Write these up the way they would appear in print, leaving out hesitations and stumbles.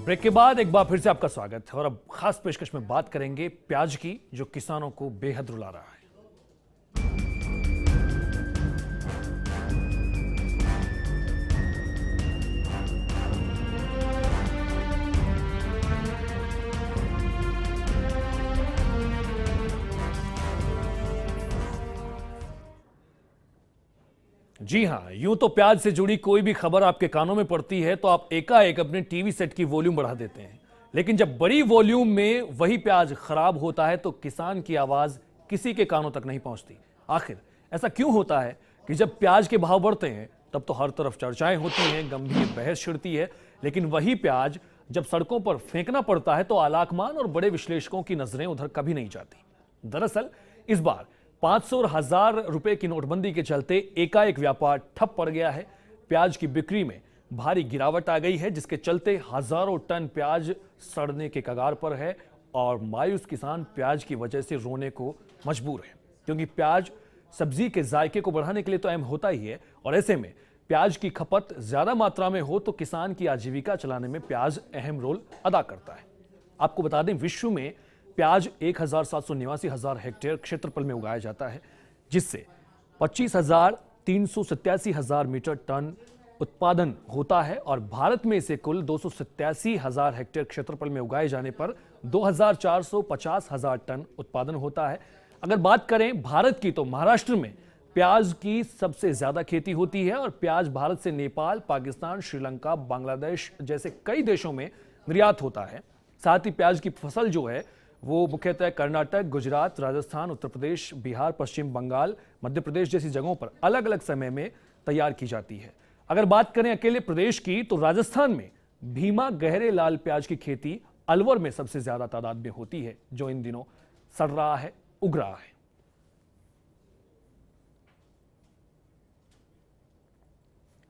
Break के बाद एक बार फिर से आपका स्वागत है और अब खास पेशकश में बात करेंगे प्याज की, जो किसानों को बेहद रुला रहा है। जी हां, यूं तो प्याज से जुड़ी कोई भी खबर आपके कानों में पड़ती है तो आप एकाएक अपने टीवी सेट की वॉल्यूम बढ़ा देते हैं, लेकिन जब बड़ी वॉल्यूम में वही प्याज खराब होता है तो किसान की आवाज किसी के कानों तक नहीं पहुंचती। आखिर ऐसा क्यों होता है कि जब प्याज के भाव बढ़ते हैं तब तो हर तरफ चर्चाएं होती हैं, गंभीर बहस छिड़ती है, लेकिन वही प्याज जब सड़कों पर फेंकना पड़ता है तो आलाकमान और बड़े विश्लेषकों की नजरें उधर कभी नहीं जाती। दरअसल इस बार 500 और 1000 रुपए की नोटबंदी के चलते एकाएक व्यापार ठप पड़ गया है। प्याज की बिक्री में भारी गिरावट आ गई है, जिसके चलते हजारों टन प्याज सड़ने के कगार पर है और मायूस किसान प्याज की वजह से रोने को मजबूर है, क्योंकि प्याज सब्जी के जायके को बढ़ाने के लिए तो अहम होता ही है और ऐसे में प्याज की खपत ज्यादा मात्रा में हो तो किसान की आजीविका चलाने में प्याज अहम रोल अदा करता है। आपको बता दें, विश्व में प्याज 1,789,000 हेक्टेयर क्षेत्रफल में उगाया जाता है, जिससे 25,387,000 मीटर टन उत्पादन होता है और भारत में इसे कुल 287,000 हेक्टेयर क्षेत्रफल में उगाए जाने पर 2,450,000 टन उत्पादन होता है। अगर बात करें भारत की तो महाराष्ट्र में प्याज की सबसे ज्यादा खेती होती है और प्याज भारत से नेपाल, पाकिस्तान, श्रीलंका, बांग्लादेश जैसे कई देशों में निर्यात होता है। साथ ही प्याज की फसल जो है वो मुख्यतः कर्नाटक, गुजरात, राजस्थान, उत्तर प्रदेश, बिहार, पश्चिम बंगाल, मध्य प्रदेश जैसी जगहों पर अलग अलग समय में तैयार की जाती है। अगर बात करें अकेले प्रदेश की तो राजस्थान में भीमा गहरे लाल प्याज की खेती अलवर में सबसे ज्यादा तादाद में होती है, जो इन दिनों सड़ रहा है, उग रहा है।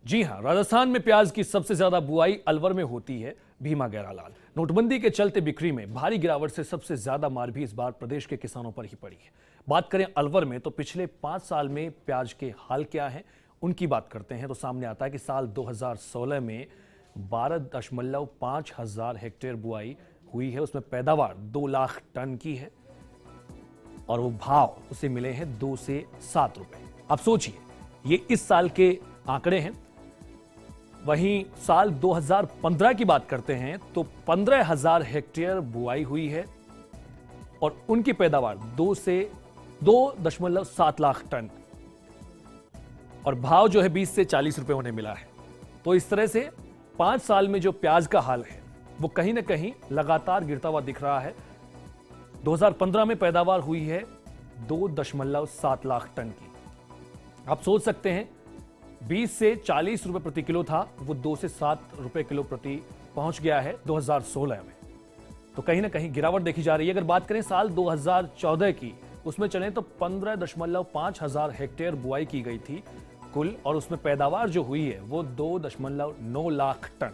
जी हां, राजस्थान में प्याज की सबसे ज्यादा बुआई अलवर में होती है, भीमा गहरा लाल। नोटबंदी के चलते बिक्री में भारी गिरावट से सबसे ज्यादा मार भी इस बार प्रदेश के किसानों पर ही पड़ी है। बात करें अलवर में तो पिछले 5 साल में प्याज के हाल क्या हैं, उनकी बात करते हैं तो सामने आता है कि साल 2016 में 12.5 हजार हेक्टेयर बुआई हुई है, उसमें पैदावार 2 लाख टन की है और वो भाव उसे मिले हैं 2 से 7 रुपए। अब सोचिए, ये इस साल के आंकड़े हैं। वहीं साल 2015 की बात करते हैं तो 15,000 हेक्टेयर बुआई हुई है और उनकी पैदावार 2.7 लाख टन और भाव जो है 20 से 40 रुपए होने मिला है। तो इस तरह से 5 साल में जो प्याज का हाल है वो कहीं ना कहीं लगातार गिरता हुआ दिख रहा है। 2015 में पैदावार हुई है 2.7 लाख टन की। आप सोच सकते हैं, 20 से 40 रुपए प्रति किलो था, वो 2 से 7 रुपए किलो प्रति पहुंच गया है 2016 में। तो कहीं ना कहीं गिरावट देखी जा रही है। अगर बात करें साल 2014 की, उसमें चलें तो 15.5 हजार हेक्टेयर बुआई की गई थी कुल और उसमें पैदावार जो हुई है वो 2.9 लाख टन।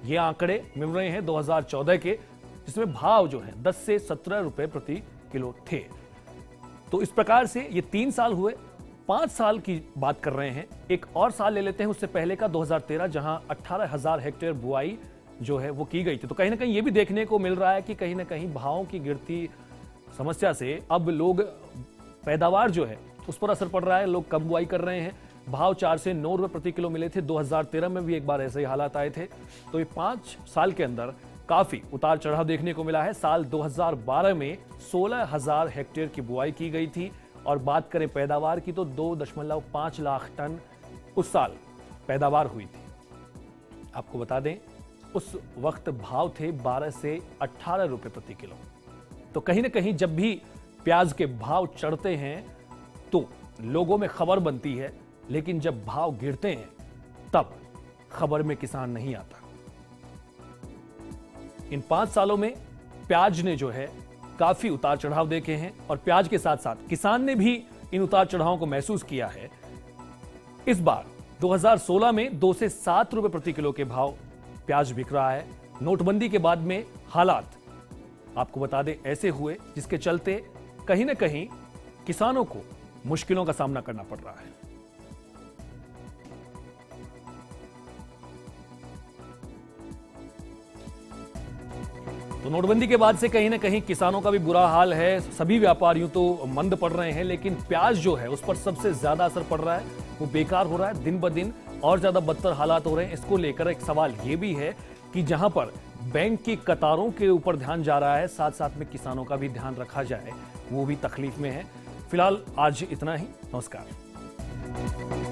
ये आंकड़े मिल रहे हैं 2014 के, जिसमें भाव जो है 10 से 17 रुपए प्रति किलो थे। तो इस प्रकार से ये 3 साल हुए। 5 साल की बात कर रहे हैं, एक और साल ले लेते हैं उससे पहले का 2013, जहां 18,000 हेक्टेयर बुआई जो है वो की गई थी। तो कहीं ना कहीं ये भी देखने को मिल रहा है कि कहीं ना कहीं भावों की गिरती समस्या से अब लोग पैदावार जो है उस पर असर पड़ रहा है, लोग कम बुआई कर रहे हैं। भाव 4 से 9 रुपए प्रति किलो मिले थे, 2013 में भी एक बार ऐसे ही हालात आए थे। तो ये 5 साल के अंदर काफी उतार चढ़ाव देखने को मिला है। साल 2012 में 16,000 हेक्टेयर की बुआई की गई थी और बात करें पैदावार की तो 2.5 लाख टन उस साल पैदावार हुई थी। आपको बता दें, उस वक्त भाव थे 12 से 18 रुपए प्रति किलो। तो कहीं ना कहीं जब भी प्याज के भाव चढ़ते हैं तो लोगों में खबर बनती है, लेकिन जब भाव गिरते हैं तब खबर में किसान नहीं आता। इन 5 सालों में प्याज ने जो है काफी उतार चढ़ाव देखे हैं और प्याज के साथ साथ किसान ने भी इन उतार चढ़ावों को महसूस किया है। इस बार 2016 में 2 से 7 रुपए प्रति किलो के भाव प्याज बिक रहा है। नोटबंदी के बाद में हालात आपको बता दें ऐसे हुए जिसके चलते कहीं ना कहीं किसानों को मुश्किलों का सामना करना पड़ रहा है। तो नोटबंदी के बाद से कहीं ना कहीं किसानों का भी बुरा हाल है, सभी व्यापारियों तो मंद पड़ रहे हैं, लेकिन प्याज जो है उस पर सबसे ज्यादा असर पड़ रहा है, वो बेकार हो रहा है, दिन ब दिन और ज्यादा बदतर हालात हो रहे हैं। इसको लेकर एक सवाल ये भी है कि जहां पर बैंक की कतारों के ऊपर ध्यान जा रहा है, साथ साथ में किसानों का भी ध्यान रखा जाए, वो भी तकलीफ में है। फिलहाल आज इतना ही, नमस्कार।